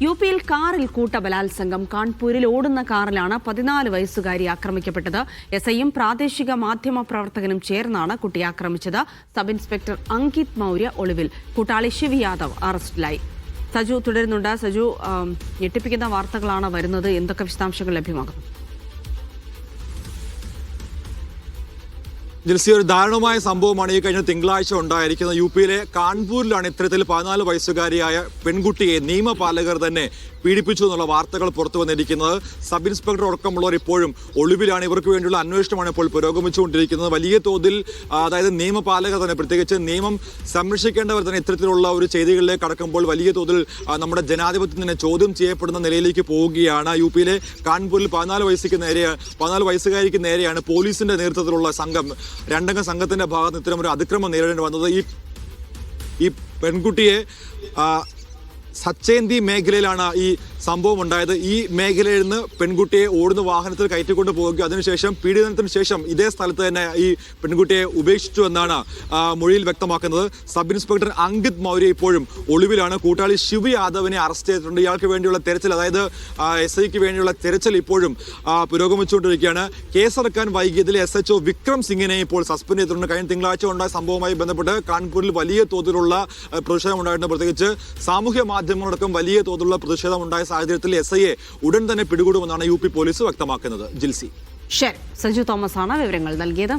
യുപിയിൽ കാറിൽ കൂട്ടബലാത്സംഗം. കാൺപൂരിൽ ഓടുന്ന കാറിലാണ് 14 വയസ്സുകാരി ആക്രമിക്കപ്പെട്ടത്. എസ്ഐയും പ്രാദേശിക മാധ്യമ പ്രവർത്തകനും ചേർന്നാണ് കുട്ടിയെ ആക്രമിച്ചത്. സബ് ഇൻസ്പെക്ടർ അങ്കിത് മൗര്യ ഒളിവിൽ. കൂട്ടാളി ശിവ് യാദവ് അറസ്റ്റിലായി. സജു തുടരുന്നുണ്ട്. സജു, ഞെട്ടിപ്പിക്കുന്ന വാർത്തകളാണ് വരുന്നത്. എന്തൊക്കെ വിശദാംശങ്ങൾ ലഭ്യമാകുന്നു? ജിൽസി, ഒരു ദാരുണമായ സംഭവമാണ് ഈ കഴിഞ്ഞ തിങ്കളാഴ്ച ഉണ്ടായിരിക്കുന്നത്. യുപിയിലെ കാൺപൂരിലാണ് ഇത്തരത്തിൽ 14 വയസ്സുകാരിയായ പെൺകുട്ടിയെ നിയമപാലകർ തന്നെ പീഡിപ്പിച്ചു എന്നുള്ള വാർത്തകൾ പുറത്തു വന്നിരിക്കുന്നത്. സബ് ഇൻസ്പെക്ടർ അടക്കമുള്ളവർ ഇപ്പോഴും ഒളിവിലാണ്. ഇവർക്ക് വേണ്ടിയുള്ള അന്വേഷണമാണ് ഇപ്പോൾ പുരോഗമിച്ചുകൊണ്ടിരിക്കുന്നത്. വലിയ തോതിൽ അതായത് നിയമപാലകർ തന്നെ, പ്രത്യേകിച്ച് നിയമം സംരക്ഷിക്കേണ്ടവർ തന്നെ ഇത്തരത്തിലുള്ള ഒരു ചെയ്തികളിലേക്ക് കടക്കുമ്പോൾ വലിയ തോതിൽ നമ്മുടെ ജനാധിപത്യം തന്നെ ചോദ്യം ചെയ്യപ്പെടുന്ന നിലയിലേക്ക് പോവുകയാണ്. യുപിയിലെ കാൺപൂരിൽ 14 വയസ്സുകാരിക്ക് നേരെയാണ് പോലീസിന്റെ നേതൃത്വത്തിലുള്ള സംഘം, രണ്ടംഗ സംഘത്തിന്റെ ഭാഗത്ത് ഇത്തരം ഒരു അതിക്രമം നേരിടേണ്ടി വന്നത്. ഈ പെൺകുട്ടിയെ സച്ചേന്തി മേഖലയിലാണ് ഈ സംഭവം ഉണ്ടായത്. ഈ മേഖലയിൽ നിന്ന് പെൺകുട്ടിയെ ഓടുന്ന വാഹനത്തിൽ കയറ്റിക്കൊണ്ട് പോവുകയും അതിനുശേഷം പീഡനത്തിന് ശേഷം ഇതേ സ്ഥലത്ത് തന്നെ ഈ പെൺകുട്ടിയെ ഉപേക്ഷിച്ചു എന്നാണ് മൊഴിയിൽ വ്യക്തമാക്കുന്നത്. സബ് ഇൻസ്പെക്ടർ അങ്കിത് മൗര്യ ഇപ്പോഴും ഒളിവിലാണ്. കൂട്ടാളി ശിവ് യാദവിനെ അറസ്റ്റ് ചെയ്തിട്ടുണ്ട്. ഇയാൾക്ക് വേണ്ടിയുള്ള തെരച്ചിൽ, അതായത് SIക്ക് വേണ്ടിയുള്ള തെരച്ചിൽ ഇപ്പോഴും പുരോഗമിച്ചുകൊണ്ടിരിക്കുകയാണ്. കേസെടുക്കാൻ വൈകിയതിൽ SHO വിക്രം സിംഗിനെ ഇപ്പോൾ സസ്പെൻഡ് ചെയ്തിട്ടുണ്ട്. കഴിഞ്ഞ തിങ്കളാഴ്ച ഉണ്ടായ സംഭവവുമായി ബന്ധപ്പെട്ട് കാൺപൂരിൽ വലിയ തോതിലുള്ള പ്രതിഷേധം ഉണ്ടായിട്ടുണ്ട്. പ്രത്യേകിച്ച് സാമൂഹ്യ മാധ്യമങ്ങളടക്കം വലിയ തോതിലുള്ള പ്രതിഷേധം ഉണ്ടായ സാഹചര്യത്തിൽ SIയെ ഉടൻ തന്നെ പിടികൂടുമെന്നാണ് UP പോലീസ് വ്യക്തമാക്കുന്നത്. ജിൽസി, ശരി, സജു തോമസ് ആണ് വിവരങ്ങൾ നൽകിയത്.